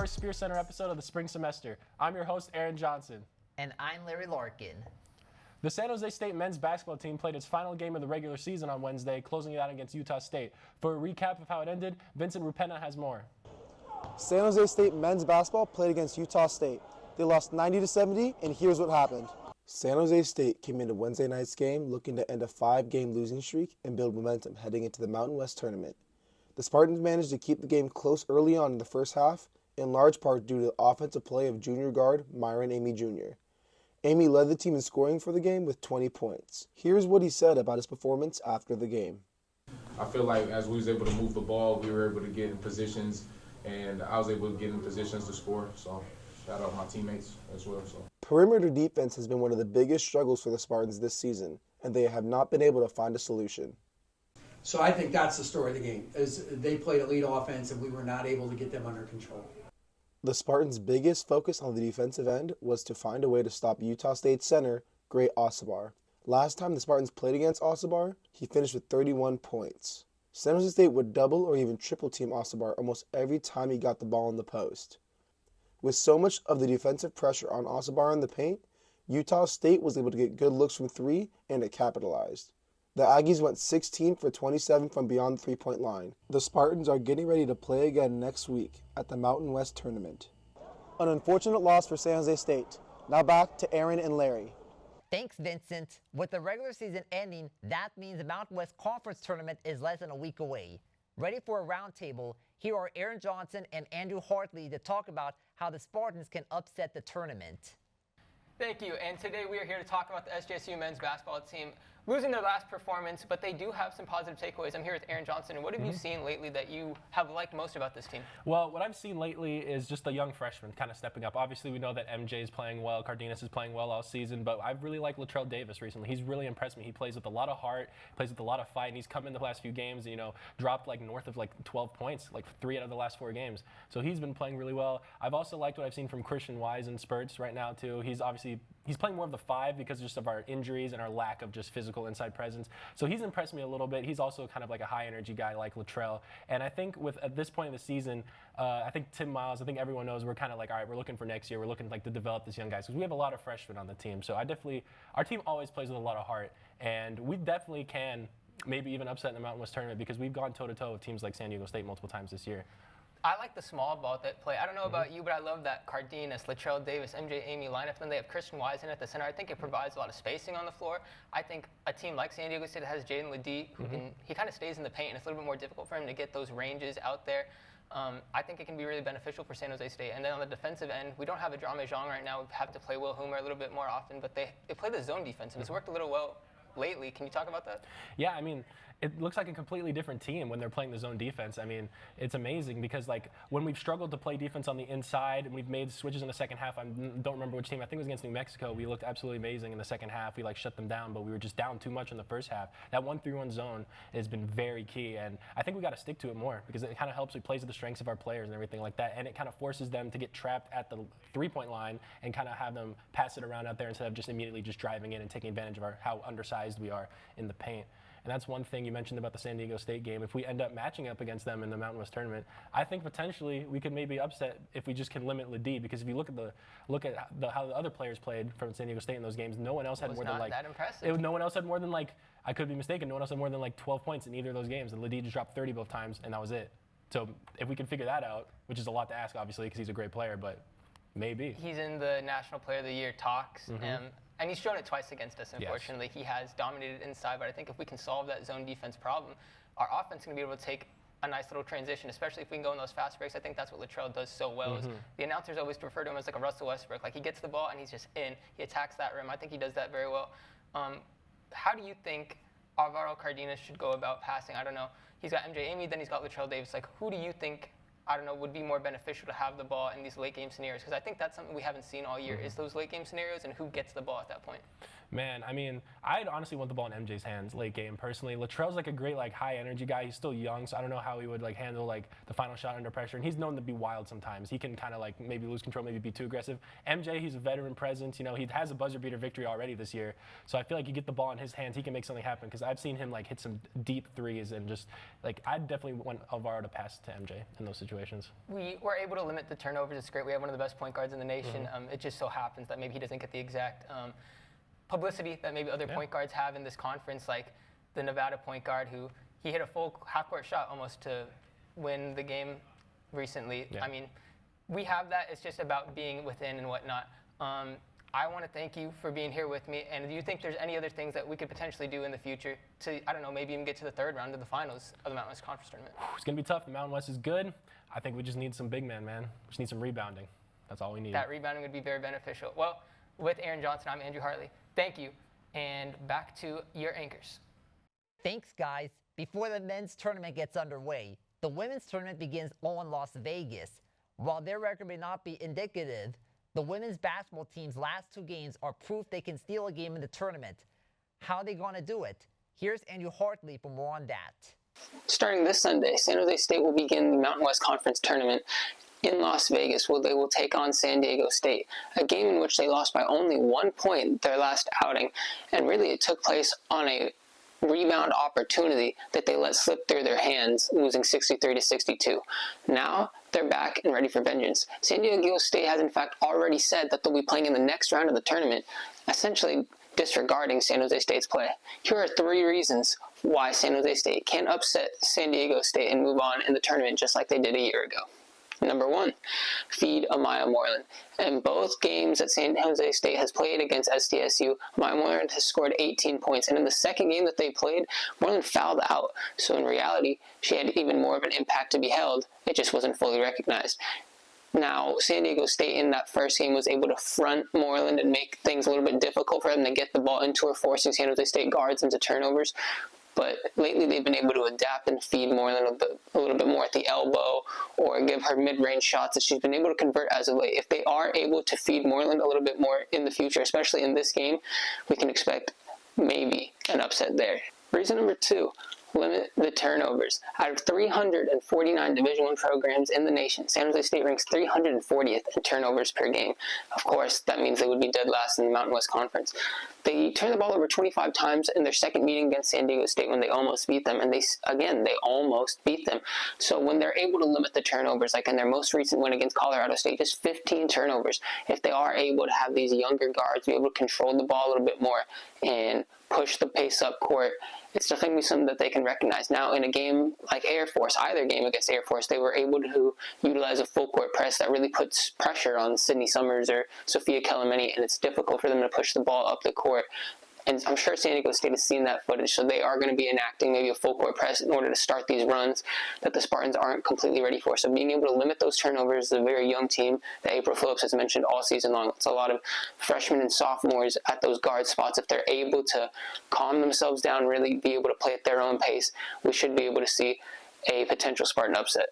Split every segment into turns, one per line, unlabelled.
first SpearCenter episode of the spring semester. I'm your host, Aaron Johnson.
And I'm Larry Larkin.
The San Jose State men's basketball team played its final game of the regular season on Wednesday, closing it out against Utah State. For a recap of how it ended, Vincent Rupena has more.
San Jose State men's basketball played against Utah State. They lost 90-70, and here's what happened. San Jose State came into Wednesday night's game looking to end a 5-game losing streak and build momentum heading into the Mountain West tournament. The Spartans managed to keep the game close early on in the first half, in large part due to the offensive play of junior guard Myron Amey Jr. Amey led the team in scoring for the game with 20 points. Here's what he said about his performance after the game.
I feel like as we was able to move the ball, we were able to get in positions, and I was able to get in positions to score. So shout out my teammates as well.
Perimeter defense has been one of the biggest struggles for the Spartans this season, and they have not been able to find a solution.
So I think that's the story of the game, is they played elite offense and we were not able to get them under control.
The Spartans' biggest focus on the defensive end was to find a way to stop Utah State center Gray Osabar. Last time the Spartans played against Osabar, he finished with 31 points. San Jose State would double or even triple team Osabar almost every time he got the ball in the post. With so much of the defensive pressure on Osabar in the paint, Utah State was able to get good looks from three, and it capitalized. The Aggies went 16 for 27 from beyond the three-point line. The Spartans are getting ready to play again next week at the Mountain West Tournament. An unfortunate loss for San Jose State. Now back to Aaron and Larry.
Thanks, Vincent. With the regular season ending, that means the Mountain West Conference Tournament is less than a week away. Ready for a roundtable, here are Aaron Johnson and Andrew Hartley to talk about how the Spartans can upset the tournament.
Thank you, and today we are here to talk about the SJSU men's basketball team losing their last performance, but they do have some positive takeaways. I'm here with Aaron Johnson, and what have you seen lately that you have liked most about this team?
Well, what I've seen lately is just the young freshmen kind of stepping up. Obviously, we know that MJ is playing well, Cardenas is playing well all season, but I've really liked Latrell Davis recently. He's really impressed me. He plays with a lot of heart, plays with a lot of fight, and he's come in the last few games, dropped like north of like 12 points, like 3 out of the last 4 games. So he's been playing really well. I've also liked what I've seen from Christian Wise in spurts right now too. He's playing more of the 5 because just of our injuries and our lack of just physical inside presence. So he's impressed me a little bit. He's also kind of like a high energy guy like Latrell. And I think at this point in the season, I think Tim Miles, I think everyone knows we're kind of like, all right, we're looking for next year. We're looking like to develop this young guys because we have a lot of freshmen on the team. So our team always plays with a lot of heart, and we definitely can maybe even upset in the Mountain West tournament because we've gone toe to toe with teams like San Diego State multiple times this year.
I like the small ball that play. I don't know about you, but I love that Cardenas, Latrell Davis, MJ Amey lineup. Then they have Christian Wise in at the center. I think it provides a lot of spacing on the floor. I think a team like San Diego State that has Jaden Ledee, he kind of stays in the paint, and it's a little bit more difficult for him to get those ranges out there. I think it can be really beneficial for San Jose State. And then on the defensive end, we don't have a Drame Zhang right now. We have to play Will Hoomer a little bit more often, but they play the zone defense, and it's worked a little well lately. Can you talk about that?
Yeah, I mean, it looks like a completely different team when they're playing the zone defense. I mean, it's amazing because like when we've struggled to play defense on the inside and we've made switches in the second half, I don't remember which team, I think it was against New Mexico, we looked absolutely amazing in the second half. We like shut them down, but we were just down too much in the first half. That 1-3-1 zone has been very key, and I think we got to stick to it more because it kind of helps. It plays to the strengths of our players and everything like that, and it kind of forces them to get trapped at the 3-point line and kind of have them pass it around out there instead of just immediately just driving in and taking advantage of how undersized we are in the paint. And that's one thing you mentioned about the San Diego State game. If we end up matching up against them in the Mountain West tournament, I think potentially we could maybe upset if we just can limit Ledee. Because if you look at how the other players played from San Diego State in those games, no one else had more than like
that impressive.
No one else had more than like, I could be mistaken, no one else had more than like 12 points in either of those games, and Ledee just dropped 30 both times, and that was it. So if we can figure that out, which is a lot to ask obviously because he's a great player, but maybe.
He's in the National Player of the Year talks. And he's shown it twice against us, unfortunately. Yes. He has dominated inside, but I think if we can solve that zone defense problem, our offense is going to be able to take a nice little transition, especially if we can go in those fast breaks. I think that's what Latrell does so well. Is the announcers always refer to him as like a Russell Westbrook. Like he gets the ball and he's just in. He attacks that rim. I think he does that very well. How do you think Alvaro Cardenas should go about passing? I don't know. He's got MJ Amey, then he's got Latrell Davis. Like who do you think would be more beneficial to have the ball in these late game scenarios? Because I think that's something we haven't seen all year is those late game scenarios and who gets the ball at that point.
Man, I mean, I'd honestly want the ball in MJ's hands late game personally. Latrell's like a great like high energy guy. He's still young, so I don't know how he would like handle like the final shot under pressure. And he's known to be wild sometimes. He can kind of like maybe lose control, maybe be too aggressive. MJ, he's a veteran presence. You know, he has a buzzer beater victory already this year. So I feel like you get the ball in his hands, he can make something happen. Because I've seen him like hit some deep threes and just like I'd definitely want Alvaro to pass to MJ in those situations.
We were able to limit the turnovers. It's great. We have one of the best point guards in the nation. It just so happens that maybe he doesn't get the exact publicity that maybe other point guards have in this conference, like the Nevada point guard who he hit a full half-court shot almost to win the game recently.
Yeah.
I mean, we have that. It's just about being within and whatnot. I want to thank you for being here with me. And do you think there's any other things that we could potentially do in the future to, I don't know, maybe even get to the third round of the finals of the Mountain West Conference Tournament?
It's going to be tough. The Mountain West is good. I think we just need some big men, man. We just need some rebounding. That's all we need.
That rebounding would be very beneficial. Well, with Aaron Johnson, I'm Andrew Hartley. Thank you. And back to your anchors.
Thanks, guys. Before the men's tournament gets underway, the women's tournament begins in Las Vegas. While their record may not be indicative, the women's basketball team's last 2 games are proof they can steal a game in the tournament. How are they going to do it? Here's Andrew Hartley for more on that.
Starting this Sunday, San Jose State will begin the Mountain West Conference Tournament in Las Vegas, where they will take on San Diego State, a game in which they lost by only 1 point their last outing, and really it took place on a rebound opportunity that they let slip through their hands, losing 63-62. Now they're back and ready for vengeance. San Diego State has in fact already said that they'll be playing in the next round of the tournament, essentially disregarding San Jose State's play. Here are 3 reasons why San Jose State can upset San Diego State and move on in the tournament just like they did a year ago. Number 1, feed Amaya Moreland. In both games that San Jose State has played against SJSU, Amaya Moreland has scored 18 points. And in the second game that they played, Moreland fouled out. So in reality, she had even more of an impact to be held. It just wasn't fully recognized. Now, San Diego State in that first game was able to front Moreland and make things a little bit difficult for them to get the ball into her, forcing San Jose State guards into turnovers. But lately they've been able to adapt and feed Moreland a little bit more at the elbow or give her mid-range shots that she's been able to convert as of late. If they are able to feed Moreland a little bit more in the future, especially in this game, we can expect maybe an upset there. Reason number 2, limit the turnovers. Out of 349 Division I programs in the nation, San Jose State ranks 340th in turnovers per game. Of course, that means they would be dead last in the Mountain West Conference. They turned the ball over 25 times in their second meeting against San Diego State when they almost beat them, and they almost beat them. So when they're able to limit the turnovers, like in their most recent win against Colorado State, just 15 turnovers, if they are able to have these younger guards be able to control the ball a little bit more and push the pace up court, it's definitely going to be something that they can recognize. Now, in a game like Air Force, either game against Air Force, they were able to utilize a full court press that really puts pressure on Sydney Summers or Sophia Kelemeni, and it's difficult for them to push the ball up the court. And I'm sure San Diego State has seen that footage, so they are going to be enacting maybe a full court press in order to start these runs that the Spartans aren't completely ready for. So being able to limit those turnovers is a very young team that April Phillips has mentioned all season long. It's a lot of freshmen and sophomores at those guard spots. If they're able to calm themselves down, really be able to play at their own pace, we should be able to see a potential Spartan upset.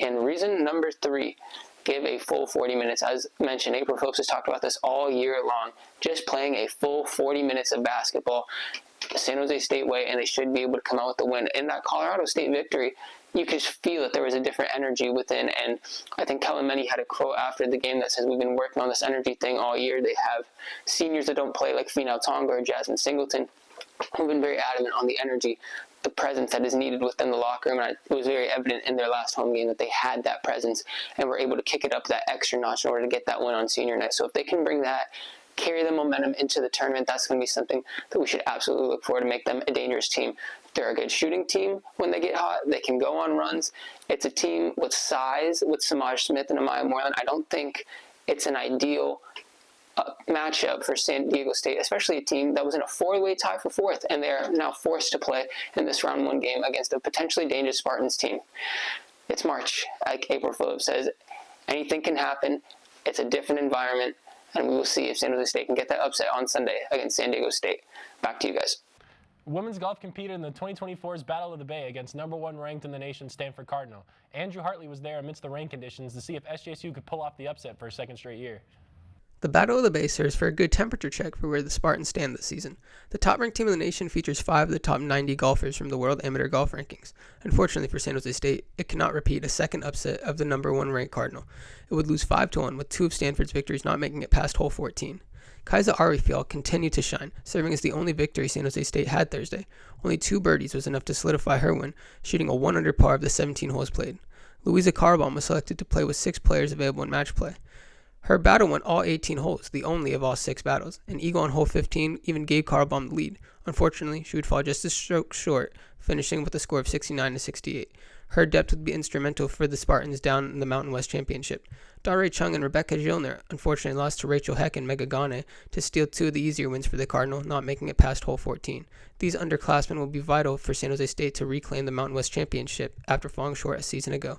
And reason number 3, give a full 40 minutes. As mentioned, April Phillips has talked about this all year long. Just playing a full 40 minutes of basketball the San Jose State way, and they should be able to come out with the win. In that Colorado State victory, you could feel that there was a different energy within, and I think Kelemeni had a quote after the game that says, we've been working on this energy thing all year. They have seniors that don't play like Finau Tonga or Jasmine Singleton who've been very adamant on the energy, the presence that is needed within the locker room, and it was very evident in their last home game that they had that presence and were able to kick it up that extra notch in order to get that win on senior night. So if they can bring that, carry the momentum into the tournament, that's going to be something that we should absolutely look forward to make them a dangerous team. They're a good shooting team when they get hot. They can go on runs. It's a team with size, with Samaj Smith and Amaya Moreland. I don't think it's an ideal matchup for San Diego State, especially a team that was in a 4-way tie for 4th, and they're now forced to play in this round 1 game against a potentially dangerous Spartans team. It's March, like April Phillips says. Anything can happen. It's a different environment, and we will see if San Jose State can get that upset on Sunday against San Diego State. Back to you guys.
Women's golf competed in the 2024's Battle of the Bay against number 1 ranked in the nation Stanford Cardinal. Andrew Hartley was there amidst the rain conditions to see if SJSU could pull off the upset for a second straight year.
The Battle of the Bay serves for a good temperature check for where the Spartans stand this season. The top-ranked team in the nation features 5 of the top 90 golfers from the World Amateur Golf Rankings. Unfortunately for San Jose State, it cannot repeat a second upset of the number 1 ranked Cardinal. It would lose 5-1, with 2 of Stanford's victories not making it past hole 14. Kaisa Arifial continued to shine, serving as the only victory San Jose State had Thursday. Only 2 birdies was enough to solidify her win, shooting a 1 under par of the 17 holes played. Louisa Carbon was selected to play with 6 players available in match play. Her battle went all 18 holes, the only of all 6 battles. An eagle on hole 15 even gave Carbon the lead. Unfortunately, she would fall just a stroke short, finishing with a score of 69-68. Her depth would be instrumental for the Spartans down in the Mountain West Championship. Dare Chung and Rebecca Gilner unfortunately lost to Rachel Heck and Mega Gane to steal 2 of the easier wins for the Cardinal, not making it past hole 14. These underclassmen will be vital for San Jose State to reclaim the Mountain West Championship after falling short a season ago.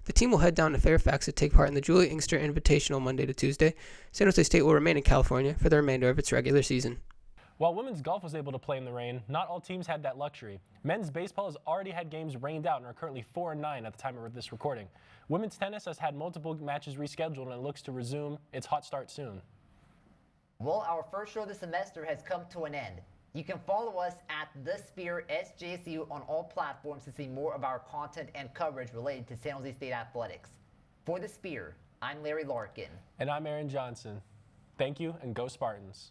The team will head down to Fairfax to take part in the Julie Inkster Invitational Monday to Tuesday. San Jose State will remain in California for the remainder of its regular season.
While women's golf was able to play in the rain, not all teams had that luxury. Men's baseball has already had games rained out and are currently 4-9 at the time of this recording. Women's tennis has had multiple matches rescheduled and looks to resume its hot start soon.
Well, our first show of the semester has come to an end. You can follow us at The Spear SJSU on all platforms to see more of our content and coverage related to San Jose State athletics. For The Spear, I'm Larry Larkin.
And I'm Aaron Johnson. Thank you, and go Spartans.